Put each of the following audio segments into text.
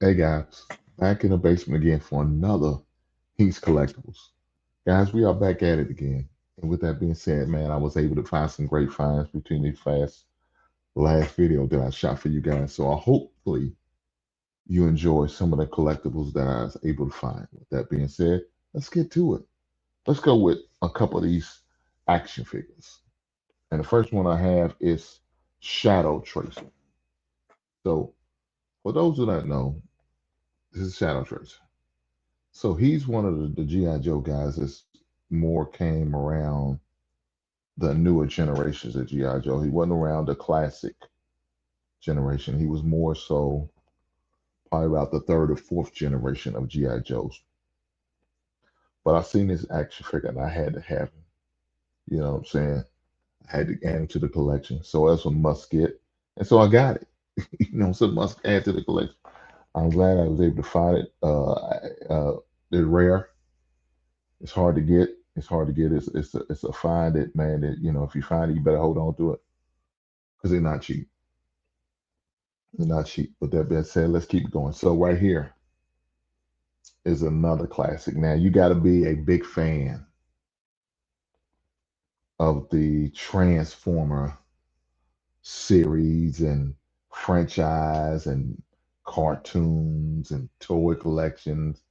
Hey guys, back in the basement again for another Hink's Collectibles. Guys, we are back at it again. And with that being said, man, I was able to find some great finds between these last video that I shot for you guys. So hopefully you enjoy some of the collectibles that I was able to find. With that being said, let's get to it. Let's go with a couple of these action figures. And the first one I have is Shadow Tracer. So for those who don't know, this is Shadow Tracer. So he's one of the G.I. Joe guys that's more came around the newer generations of G.I. Joe. He wasn't around the classic generation. He was more so probably about the third or fourth generation of G.I. Joes. But I seen this action figure and I had to have him. You know what I'm saying? I had to add him to the collection. So that's a must get. And so I got it. So must add to the collection. I'm glad I was able to find it. They're rare. It's hard to get. It's hard to get. It's a find that man that if you find it, you better hold on to it because they're not cheap. They're not cheap. But that being said, let's keep going. So right here is another classic. Now you got to be a big fan of the Transformer series and franchise and cartoons and toy collections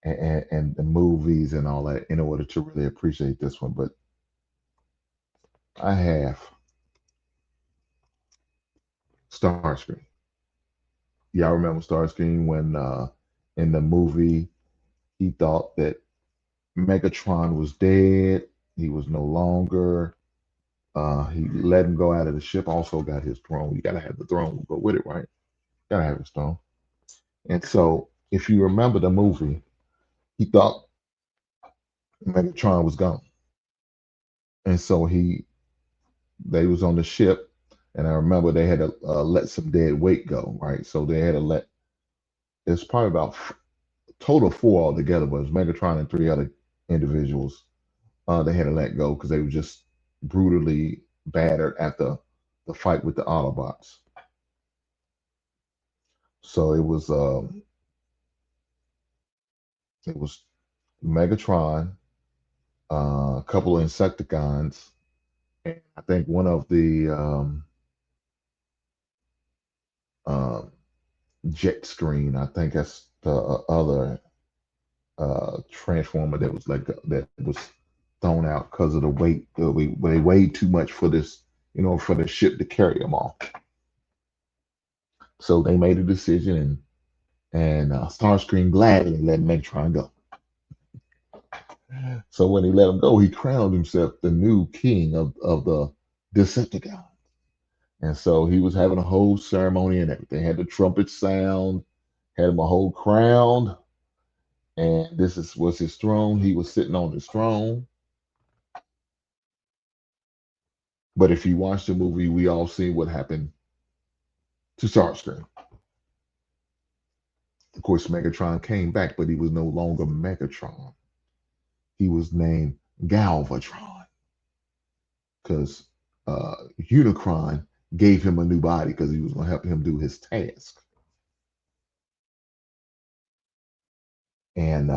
and the movies and all that in order to really appreciate this one. But I have Starscream. Y'all remember Starscream when in the movie he thought that Megatron was dead. He was no longer. He let him go out of the ship. Also got his throne. You gotta have the throne to go with it, right? Gotta have his throne. And so, if you remember the movie, he thought Megatron was gone, and so they was on the ship, and I remember they had to let some dead weight go, right? So they had to let. It's probably about total four altogether, but it was Megatron and three other individuals. They had to let go because they were just brutally battered at the fight with the Autobots. So it was Megatron, a couple of Insecticons, and I think one of the um, Jet Screen. I think that's the other Transformer that was that was thrown out because of the weight. They weighed too much for this, for the ship to carry them all. So they made a decision, and Starscream gladly let Megatron go. So when he let him go, he crowned himself the new king of the Decepticons. And so he was having a whole ceremony and everything. Had the trumpet sound, had him a whole crown, and was his throne. He was sitting on his throne. But if you watch the movie, we all see what happened to Starscream. Of course, Megatron came back, but he was no longer Megatron. He was named Galvatron because Unicron gave him a new body because he was going to help him do his task. And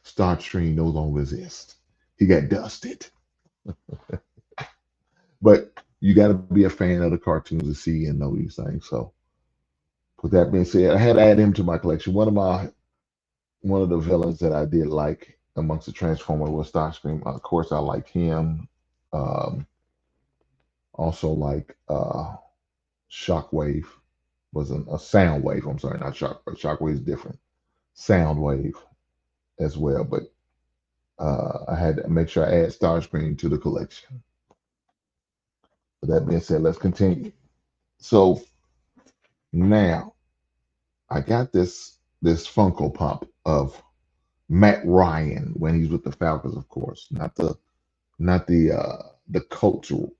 Starscream no longer exists. He got dusted. But you got to be a fan of the cartoons to see and know these things. So, with that being said, I had to add him to my collection. One of the villains that I did like amongst the Transformers was Starscream. Of course, I like him. Um, Also like Shockwave was a sound wave. I'm sorry, not Shockwave. Shockwave is different. Sound wave as well. But I had to make sure I add Starscream to the collection. With that being said, let's continue. So now I got this Funko Pop of Matt Ryan when he's with the Falcons, of course, not the cultural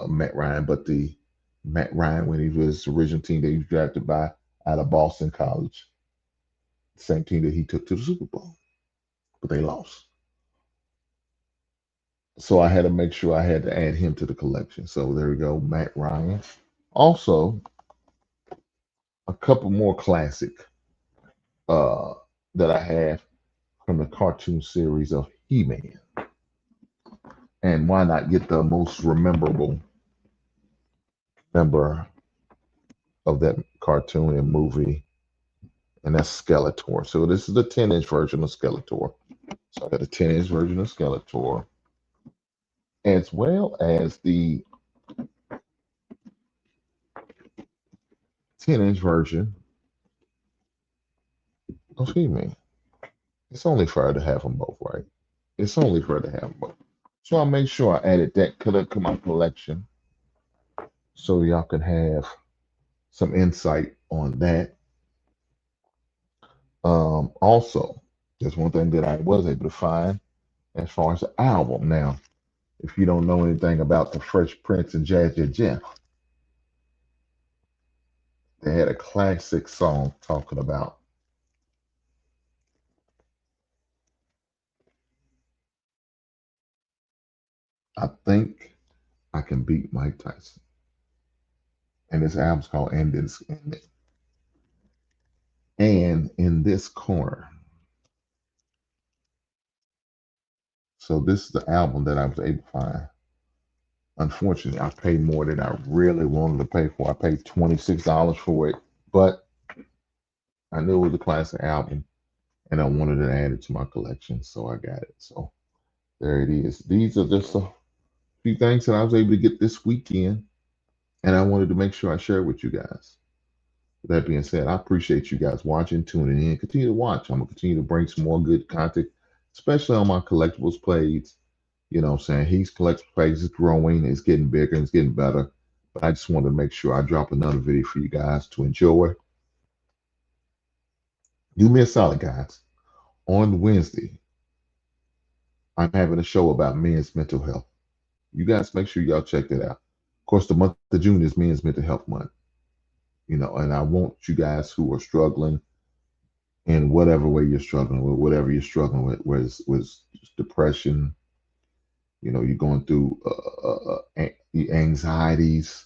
Matt Ryan, but the Matt Ryan when he was his original team that he was drafted by out of Boston College, same team that he took to the Super Bowl, but they lost. So I had to make sure I had to add him to the collection. So there we go, Matt Ryan. Also, a couple more classic uh, that I have from the cartoon series of He-Man. And why not get the most memorable member of that cartoon and movie, and that's Skeletor. So this is the 10-inch version of Skeletor. So I got a 10-inch version of Skeletor, as well as the 10-inch version of He-Man. It's only fair to have them both, right? It's only fair to have them both. So I made sure I added that color to my collection so y'all can have some insight on that. Also, there's one thing that I was able to find as far as the album. Now, if you don't know anything about the Fresh Prince and Jazzy Jeff, they had a classic song talking about, I think I can beat Mike Tyson. And this album's called And in this corner. So this is the album that I was able to find. Unfortunately, I paid more than I really wanted to pay for. I paid $26 for it, but I knew it was a classic album and I wanted to add it to my collection, so I got it. So there it is. These are just a few things that I was able to get this weekend, and I wanted to make sure I share with you guys. With that being said, I appreciate you guys watching, tuning in. Continue to watch. I'm going to continue to bring some more good content, especially on my collectibles page. You know what I'm saying? He's collectibles page is growing, it's getting bigger, and it's getting better. But I just wanted to make sure I drop another video for you guys to enjoy. Do me a solid, guys. On Wednesday, I'm having a show about men's mental health. You guys make sure y'all check that out. Of course, the month of June is Men's Mental Health Month, and I want you guys who are struggling in whatever way you're struggling with, whatever you're struggling with, whether it's depression, you're going through anxieties,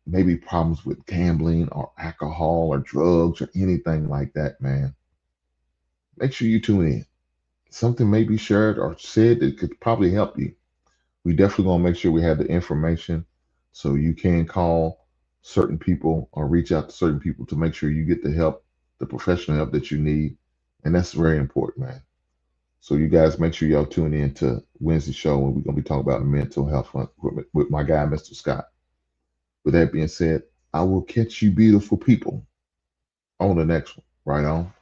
maybe problems with gambling or alcohol or drugs or anything like that, man. Make sure you tune in. Something may be shared or said that could probably help you. We definitely going to make sure we have the information so you can call certain people or reach out to certain people to make sure you get the help, the professional help that you need. And that's very important, man. So you guys make sure y'all tune in to Wednesday's show when we're going to be talking about mental health with my guy, Mr. Scott. With that being said, I will catch you beautiful people on the next one. Right on.